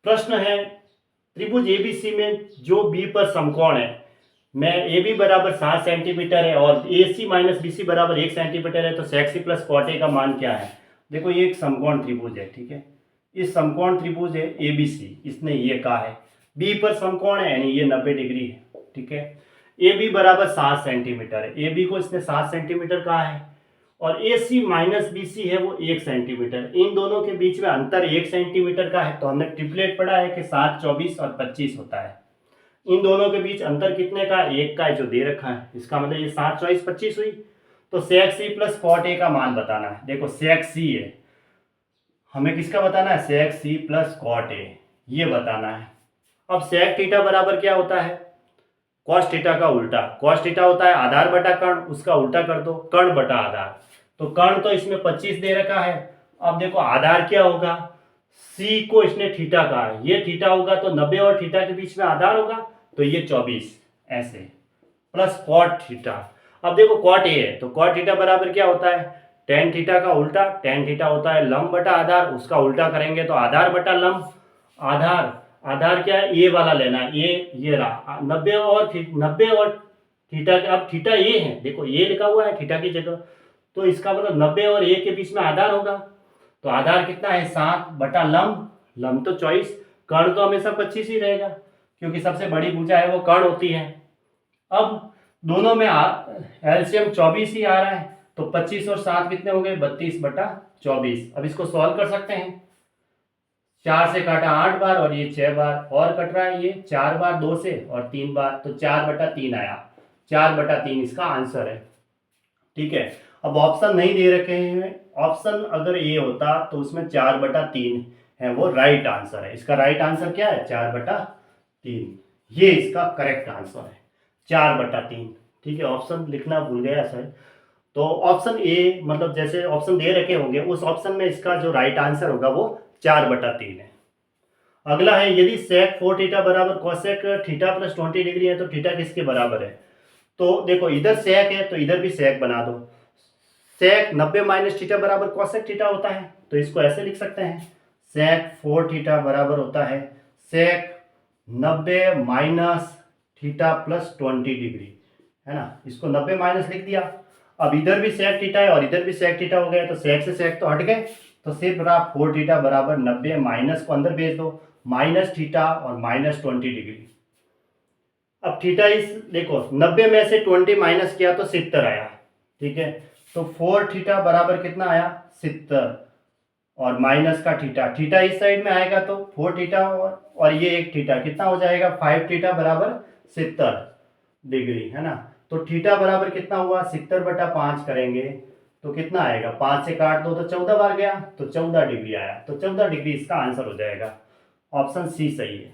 प्रश्न है त्रिभुज एबीसी में जो बी पर समकोण है, मैं ए बी बराबर 7 सेंटीमीटर है और ए सी माइनस बी सी बराबर 1 सेंटीमीटर है, तो सेक सी प्लस कॉट ए का मान क्या है। देखो ये एक समकोण त्रिभुज है, ठीक है, इस समकोण त्रिभुज है ए बी सी, इसने ये कहा है बी पर समकोण है यानी ये 90 डिग्री है, ठीक है। ए बी बराबर 7 सेंटीमीटर है, ए बी को इसने 7 सेंटीमीटर कहा है और ए सी माइनस बी सी है वो 1 सेंटीमीटर, इन दोनों के बीच में अंतर 1 सेंटीमीटर का है। तो हमने ट्रिपलेट पढ़ा है कि 7, 24 और 25 होता है। इन दोनों के बीच अंतर कितने का, 1 का है जो दे रखा है, इसका मतलब ये 7, 24, 25 हुई। तो सेक सी प्लस कॉट ए का मान बताना है। देखो सेक सी है, हमें किसका बताना है, सेक सी प्लस कॉट ए, ये बताना है। अब सेक थीटा बराबर क्या होता है, कॉस थीटा का उल्टा। कॉस थीटा होता है आधार बटा कर्ण, उसका उल्टा कर दो कर्ण बटा आधार। तो कर्ण तो इसमें 25 दे रखा है। अब देखो आधार क्या होगा, सी को इसने थीटा कहा है, ये थीटा होगा तो 90 और थीटा के बीच में आधार होगा तो ये 24 ऐसे प्लस कॉट थीटा। अब देखो कॉट ए है तो कॉट थीटा बराबर क्या होता है, टेन थीटा का उल्टा। टेन थीटा होता है लंब बटा आधार, उसका उल्टा करेंगे तो आधार बटा लंब। आधार आधार क्या है, ए वाला लेना है, ये रहा 90 और 90 और थीटा। अब थीटा ये है, देखो ये लिखा हुआ है थीटा की जगह, तो इसका मतलब 90 और ए के बीच में आधार होगा। तो आधार कितना है, 7 बटा लंब, लंब तो 24, कर्ण तो हमेशा 25 ही रहेगा क्योंकि सबसे बड़ी भुजा है वो कर्ण होती है। अब दोनों में एलसीएम 24 ही आ रहा है, तो 25 और 7 कितने हो गए, 32 बटा 24। अब इसको सॉल्व कर सकते हैं, 4 से काटा 8 बार और ये 6 बार, और कट रहा है ये 4 बार 2 से और 3 बार, तो 4 बटा 3 आया। 4 बटा 3 इसका आंसर है, ठीक है। अब ऑप्शन नहीं दे रखे हैं, ऑप्शन अगर ये होता तो उसमें 4 बटा 3 है वो राइट आंसर है। इसका राइट आंसर क्या है, 4 बटा 3, ये इसका करेक्ट आंसर है 4 बटा 3, ठीक है। ऑप्शन लिखना भूल गया सर, तो ऑप्शन ए मतलब जैसे ऑप्शन दे रखे होंगे उस ऑप्शन में इसका जो राइट आंसर होगा वो 4 बटा 3 है। अगला है यदि सेक 4 थीटा बराबर कोसेक थीटा प्लस 20 डिग्री है तो थीटा किसके बराबर है। तो देखो इधर सेक है तो इधर भी सेक बना दो। सेक 90 माइनस थीटा बराबर कोसेक थीटा होता है, तो इसको ऐसे लिख सकते हैं, सेक 4 थीटा बराबर होता है सेक 90 माइनस थीटा प्लस 20 डिग्री, है ना। इसको 90 माइनस लिख दिया। अब इधर भी सेक थीटा है और इधर भी सेक थीटा हो गया, तो सेक से सेक तो हट गए, तो सिर्फ रहा 4 थीटा बराबर 90, माइनस को अंदर भेज दो, माइनस थीटा और माइनस 20 डिग्री। अब थीटा इस देखो 90 में से 20 माइनस किया तो 70 आया, ठीक है। तो 4 थीटा बराबर कितना आया, 70, और माइनस का थीटा, थीटा इस साइड में आएगा तो 4 थीटा और ये एक थीटा, कितना हो जाएगा 5 थीटा बराबर 70 डिग्री, है ना। तो थीटा बराबर कितना हुआ, 70 बटा 5 करेंगे तो कितना आएगा, 5 से काट दो तो 14 बार गया, तो 14 डिग्री आया। तो 14 डिग्री इसका आंसर हो जाएगा, ऑप्शन सी सही है।